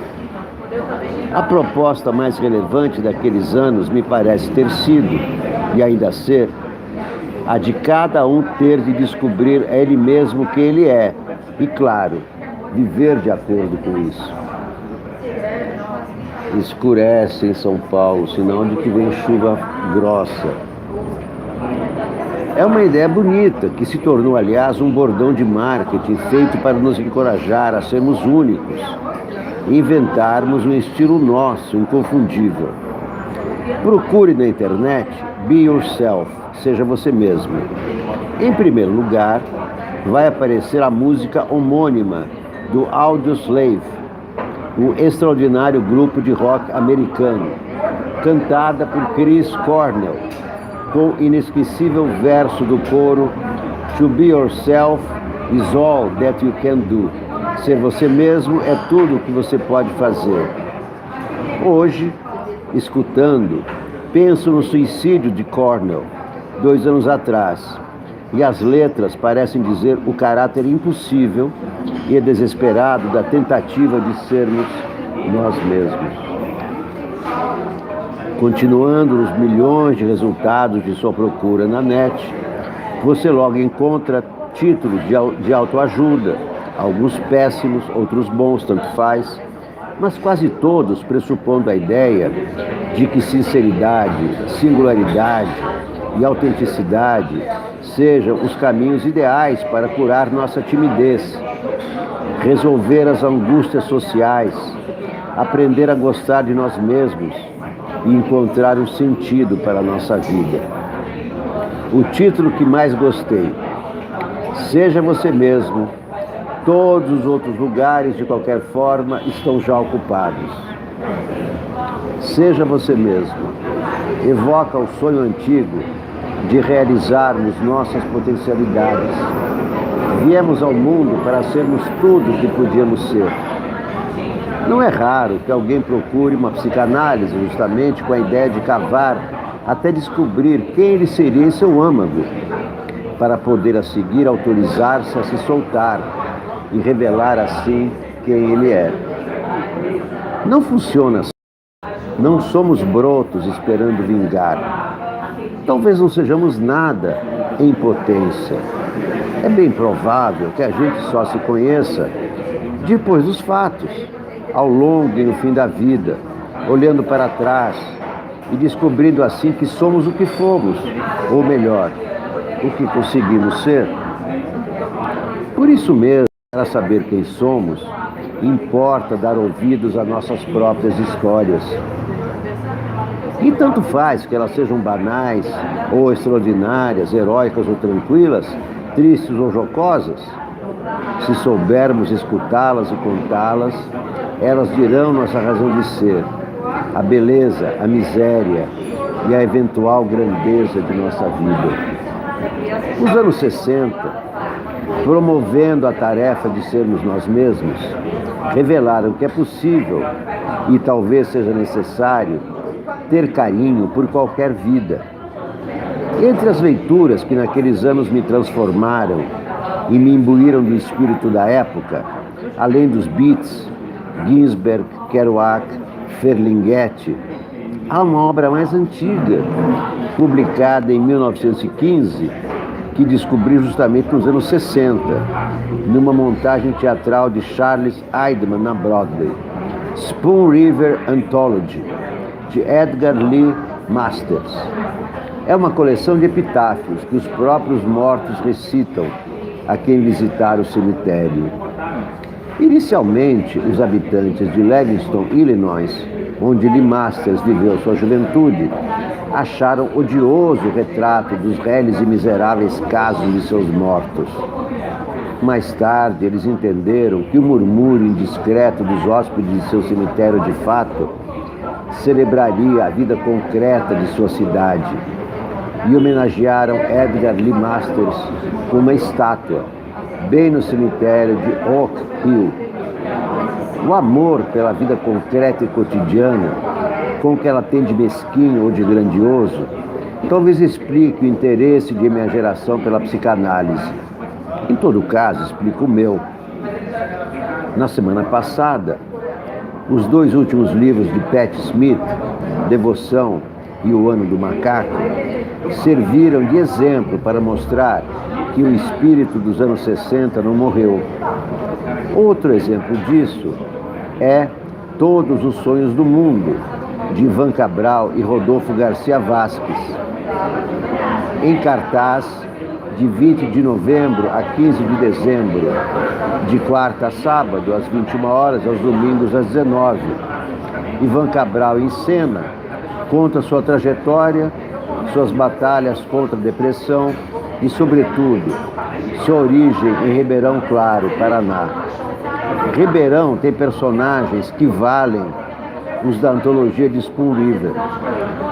A proposta mais relevante daqueles anos me parece ter sido, e ainda ser, a de cada um ter de descobrir a ele mesmo quem ele é. E, claro, viver de acordo com isso. Escurece em São Paulo, sinal de que vem chuva grossa. É uma ideia bonita, que se tornou, aliás, um bordão de marketing feito para nos encorajar a sermos únicos, inventarmos um estilo nosso, inconfundível. Procure na internet Be Yourself, seja você mesmo. Em primeiro lugar, vai aparecer a música homônima do Audioslave, um extraordinário grupo de rock americano, cantada por Chris Cornell, com inesquecível verso do coro To be yourself is all that you can do. Ser você mesmo é tudo o que você pode fazer. Hoje, escutando, penso no suicídio de Cornell, 2 anos atrás, e as letras parecem dizer o caráter impossível e desesperado da tentativa de sermos nós mesmos. Continuando nos milhões de resultados de sua procura na net, você logo encontra títulos de autoajuda, alguns péssimos, outros bons, tanto faz, mas quase todos pressupondo a ideia de que sinceridade, singularidade e autenticidade sejam os caminhos ideais para curar nossa timidez, resolver as angústias sociais, aprender a gostar de nós mesmos e encontrar um sentido para a nossa vida. O título que mais gostei: Seja você mesmo. Todos os outros lugares, de qualquer forma, estão já ocupados. Seja você mesmo. Evoca o sonho antigo de realizarmos nossas potencialidades. Viemos ao mundo para sermos tudo o que podíamos ser. Não é raro que alguém procure uma psicanálise justamente com a ideia de cavar até descobrir quem ele seria em seu âmago, para poder a seguir autorizar-se a se soltar e revelar assim quem ele é. Não funciona assim. Não somos brotos esperando vingar. Talvez não sejamos nada em potência. É bem provável que a gente só se conheça depois dos fatos, ao longo e no fim da vida, olhando para trás e descobrindo assim que somos o que fomos, ou melhor, o que conseguimos ser. Por isso mesmo, para saber quem somos, importa dar ouvidos a nossas próprias histórias. E tanto faz que elas sejam banais ou extraordinárias, heróicas ou tranquilas, tristes ou jocosas. Se soubermos escutá-las e contá-las, elas dirão nossa razão de ser, a beleza, a miséria e a eventual grandeza de nossa vida. Nos anos 60, promovendo a tarefa de sermos nós mesmos, revelaram que é possível e talvez seja necessário ter carinho por qualquer vida. Entre as leituras que naqueles anos me transformaram e me imbuíram do espírito da época, além dos Beats, Ginsberg, Kerouac, Ferlinghetti, há uma obra mais antiga, publicada em 1915, que descobri justamente nos anos 60, numa montagem teatral de Charles Aidman na Broadway, Spoon River Anthology, de Edgar Lee Masters. É uma coleção de epitáfios que os próprios mortos recitam a quem visitar o cemitério. Inicialmente, os habitantes de Lewiston, Illinois, onde Lee Masters viveu sua juventude, acharam odioso o retrato dos reles e miseráveis casos de seus mortos. Mais tarde, eles entenderam que o murmúrio indiscreto dos hóspedes de seu cemitério de fato celebraria a vida concreta de sua cidade e homenagearam Edgar Lee Masters com uma estátua, bem no cemitério de Oak Hill. O amor pela vida concreta e cotidiana, com o que ela tem de mesquinho ou de grandioso, talvez explique o interesse de minha geração pela psicanálise. Em todo caso, explico o meu. Na semana passada, os 2 últimos livros de Pat Smith, Devoção e O Ano do Macaco, serviram de exemplo para mostrar que o espírito dos anos 60 não morreu. Outro exemplo disso é Todos os Sonhos do Mundo, de Ivan Cabral e Rodolfo Garcia Vasques, em cartaz de 20 de novembro a 15 de dezembro, de quarta a sábado, às 21 horas, aos domingos, às 19. Ivan Cabral encena, conta sua trajetória, suas batalhas contra a depressão e, sobretudo, sua origem em Ribeirão Claro, Paraná. Ribeirão tem personagens que valem os da antologia de Spoon River.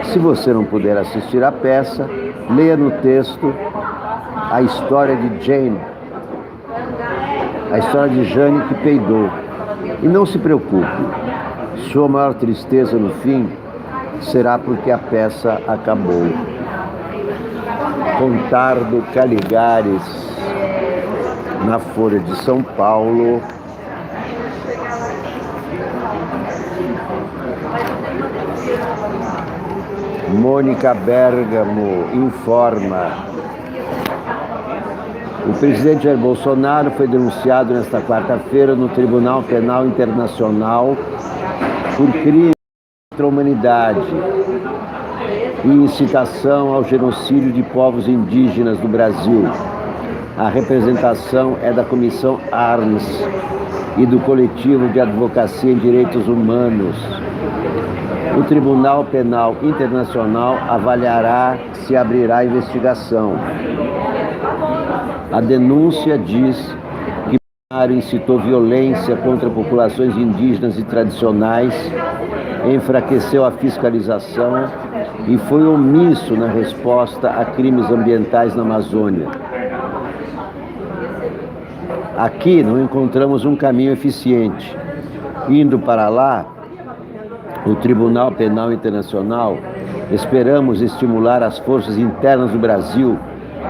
Se você não puder assistir à peça, leia no texto a história de Jane, a história de Jane que peidou. E não se preocupe, sua maior tristeza no fim será porque a peça acabou. Contardo Caligares, na Folha de São Paulo, Mônica Bergamo informa. O presidente Jair Bolsonaro foi denunciado nesta quarta-feira no Tribunal Penal Internacional por crimes contra a humanidade e incitação ao genocídio de povos indígenas do Brasil. A representação é da Comissão Arms e do Coletivo de Advocacia em Direitos Humanos. O Tribunal Penal Internacional avaliará se abrirá investigação. A denúncia diz que Bolsonaro incitou violência contra populações indígenas e tradicionais, enfraqueceu a fiscalização e foi omisso na resposta a crimes ambientais na Amazônia. Aqui não encontramos um caminho eficiente. Indo para lá, o Tribunal Penal Internacional, esperamos estimular as forças internas do Brasil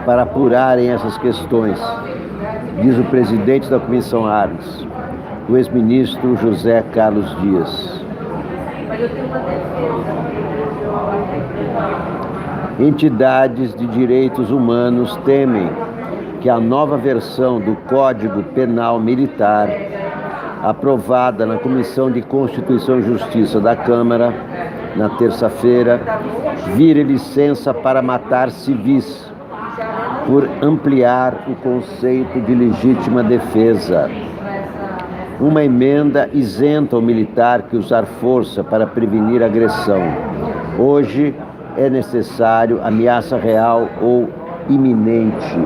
para apurarem essas questões, diz o presidente da Comissão Arnes, o ex-ministro José Carlos Dias. Entidades de direitos humanos temem que a nova versão do Código Penal Militar, aprovada na Comissão de Constituição e Justiça da Câmara, na terça-feira, vire licença para matar civis, por ampliar o conceito de legítima defesa. Uma emenda isenta o militar que usar força para prevenir agressão. Hoje é necessário ameaça real ou iminente.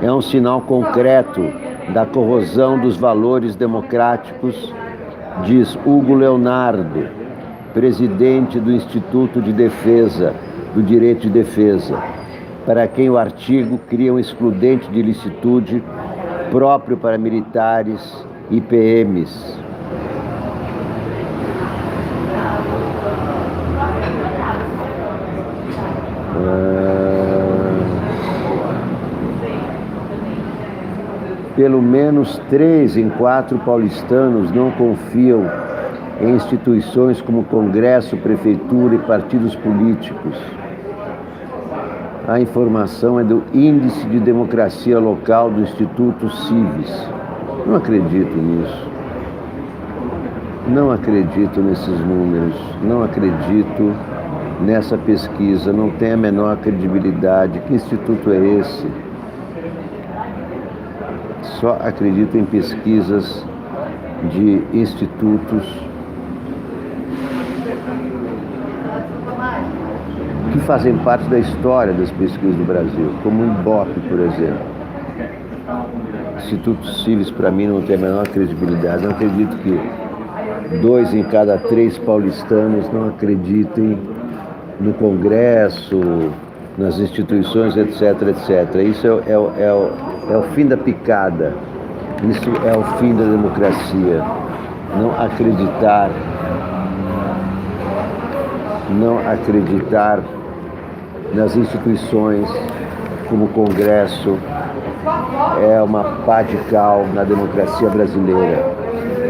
É um sinal concreto da corrosão dos valores democráticos, diz Hugo Leonardo, presidente do Instituto de Defesa, do Direito de Defesa, para quem o artigo cria um excludente de ilicitude próprio para militares e PMs. Pelo menos 3 em 4 paulistanos não confiam em instituições como Congresso, Prefeitura e partidos políticos. A informação é do Índice de Democracia Local do Instituto Cives. Não acredito nisso. Não acredito nesses números. Não acredito nessa pesquisa. Não tem a menor credibilidade. Que instituto é esse? Só acredito em pesquisas de institutos que fazem parte da história das pesquisas do Brasil, como o IBOP, por exemplo. Instituto Cives, para mim, não tem a menor credibilidade. Não acredito que 2 em cada 3 paulistanos não acreditem no Congresso, nas instituições, etc, etc. Isso é o fim da picada. Isso é o fim da democracia. Não acreditar nas instituições como o Congresso é uma pá de cal na democracia brasileira.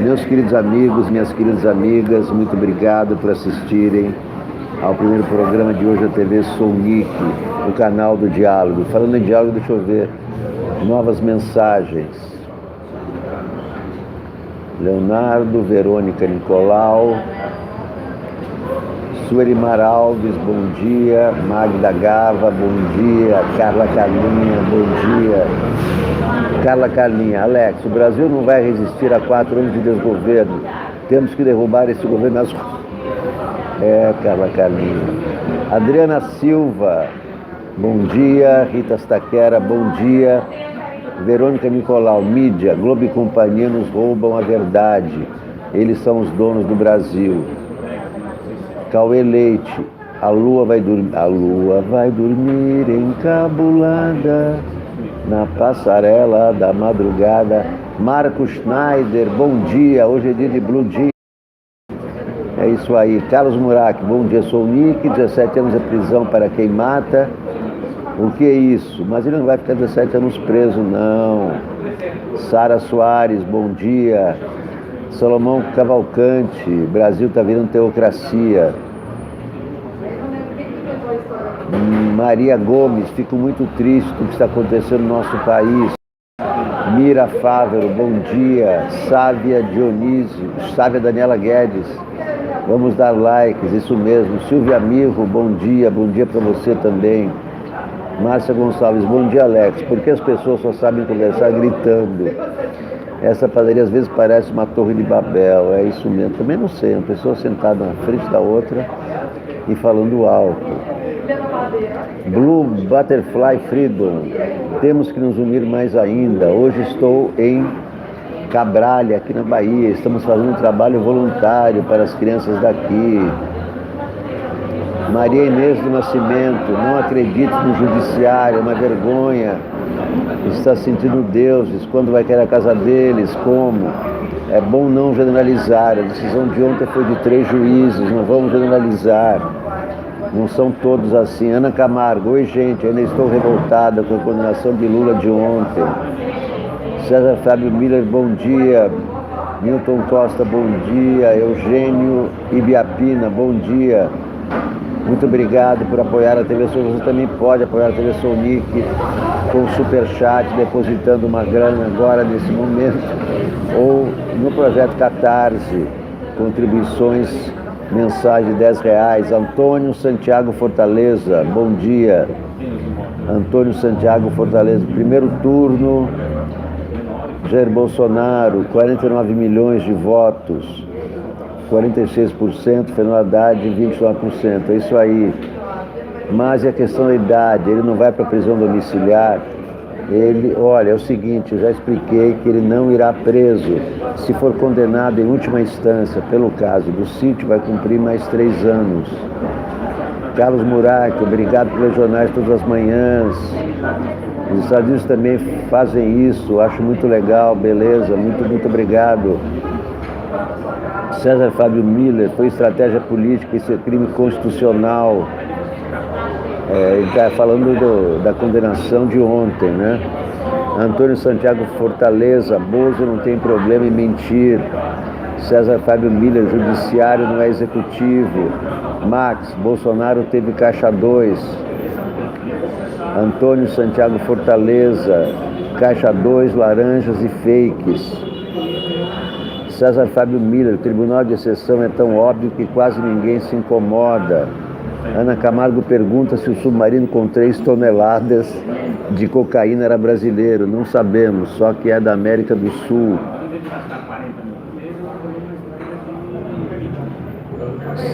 Meus queridos amigos, minhas queridas amigas, muito obrigado por assistirem ao primeiro programa de hoje da TV Sou Nick, o canal do Diálogo. Falando em diálogo, deixa eu ver novas mensagens. Leonardo, Verônica Nicolau, Suelimar Alves, bom dia. Magda Gava, bom dia. Carla Carlinha, bom dia. Carla Carlinha, Alex, o Brasil não vai resistir a 4 anos de desgoverno. Temos que derrubar esse governo nas ruas. Carla Carlinha. Adriana Silva, bom dia. Rita Staquera, bom dia. Verônica Nicolau, mídia, Globo e companhia nos roubam a verdade. Eles são os donos do Brasil. Cauê Leite, a lua vai dormir encabulada na passarela da madrugada. Marco Schneider, bom dia, hoje é dia de Blue Jeans. É isso aí. Carlos Murak, bom dia, sou o Nick, 17 anos de prisão para quem mata. O que é isso? Mas ele não vai ficar 17 anos preso, não. Sara Soares, bom dia. Salomão Cavalcante, Brasil está virando teocracia. Maria Gomes, fico muito triste com o que está acontecendo no nosso país. Mira Fávero, bom dia. Sávia Dionísio, Sávia Daniela Guedes, vamos dar likes, isso mesmo. Silvia Mirro, bom dia para você também. Márcia Gonçalves, bom dia, Alex. Por que as pessoas só sabem conversar gritando? Essa padaria às vezes parece uma torre de Babel, é isso mesmo. Também não sei, uma pessoa sentada na frente da outra e falando alto. Blue Butterfly Freedom, temos que nos unir mais ainda. Hoje estou em Cabralha, aqui na Bahia. Estamos fazendo um trabalho voluntário para as crianças daqui. Maria Inês do Nascimento, não acredito no judiciário, é uma vergonha. está sentindo deuses, quando vai querer a casa deles, como. É bom não generalizar, a decisão de ontem foi de 3 juízes, não vamos generalizar, não são todos assim. Ana Camargo, oi gente, ainda estou revoltada com a condenação de Lula de ontem. César Fábio Miller, bom dia. Milton Costa, bom dia. Eugênio Ibiapina, bom dia. Muito obrigado por apoiar a TV Sou. Você também pode apoiar a TV Sou Nick com superchat, depositando uma grana agora nesse momento, ou no projeto Catarse, contribuições mensais de R$10. Antônio Santiago Fortaleza, bom dia. Antônio Santiago Fortaleza, primeiro turno, Jair Bolsonaro, 49 milhões de votos, 46%, Fernando Haddad, 29%, é isso aí. Mas é a questão da idade, ele não vai para a prisão domiciliar. Ele, olha, é o seguinte, eu já expliquei que ele não irá preso. Se for condenado em última instância pelo caso do sítio, vai cumprir mais 3 anos. Carlos Murak, obrigado pelos jornais todas as manhãs. Os Estados Unidos também fazem isso, acho muito legal, beleza, muito obrigado. César Fábio Miller, foi estratégia política, isso é crime constitucional. Ele está falando da condenação de ontem, né? Antônio Santiago Fortaleza, Bozo não tem problema em mentir. César Fábio Miller, judiciário não é executivo. Max, Bolsonaro teve caixa 2. Antônio Santiago Fortaleza, caixa 2, laranjas e fakes. César Fábio Miller, o tribunal de exceção é tão óbvio que quase ninguém se incomoda. Ana Camargo pergunta se o submarino com 3 toneladas de cocaína era brasileiro. Não sabemos, só que é da América do Sul.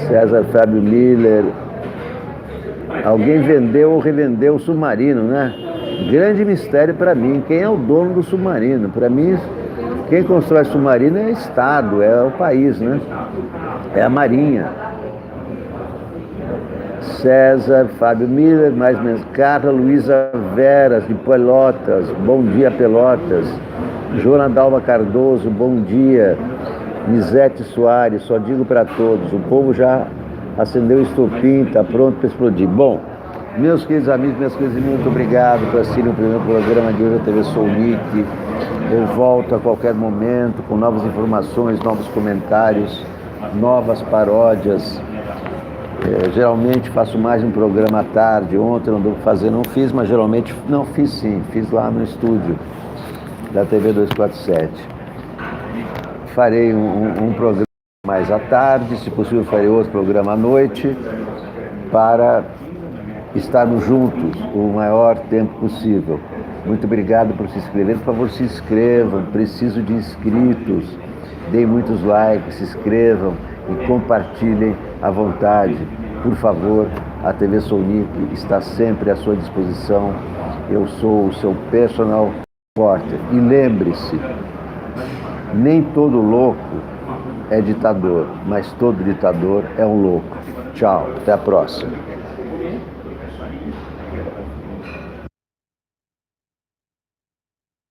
César Fábio Miller. Alguém vendeu ou revendeu o submarino, né? Grande mistério para mim. Quem é o dono do submarino? Para mim, quem constrói submarino é o Estado, é o país, né? É a Marinha. César Fábio Miller, mais menos. Carla Luísa Veras, de Pelotas. Bom dia, Pelotas. Joana Dalva Cardoso, bom dia. Nisete Soares, só digo para todos, o povo já acendeu o estopim, está pronto para explodir. Bom, meus queridos amigos, minhas queridas, muito obrigado por assistirem o primeiro programa de hoje da TV Sou Nick. Eu volto a qualquer momento com novas informações, novos comentários, novas paródias. Geralmente faço mais um programa à tarde. Ontem não deu para fazer, não fiz, mas geralmente não fiz sim, fiz lá no estúdio da TV 247. Farei um programa mais à tarde, se possível farei outro programa à noite, para estarmos juntos o maior tempo possível. Muito obrigado por se inscrever. Por favor, se inscrevam, preciso de inscritos. Deem muitos likes, se inscrevam e compartilhem à vontade. Por favor, a TV Sou Nick está sempre à sua disposição. Eu sou o seu personal repórter. E lembre-se, nem todo louco é ditador, mas todo ditador é um louco. Tchau, até a próxima.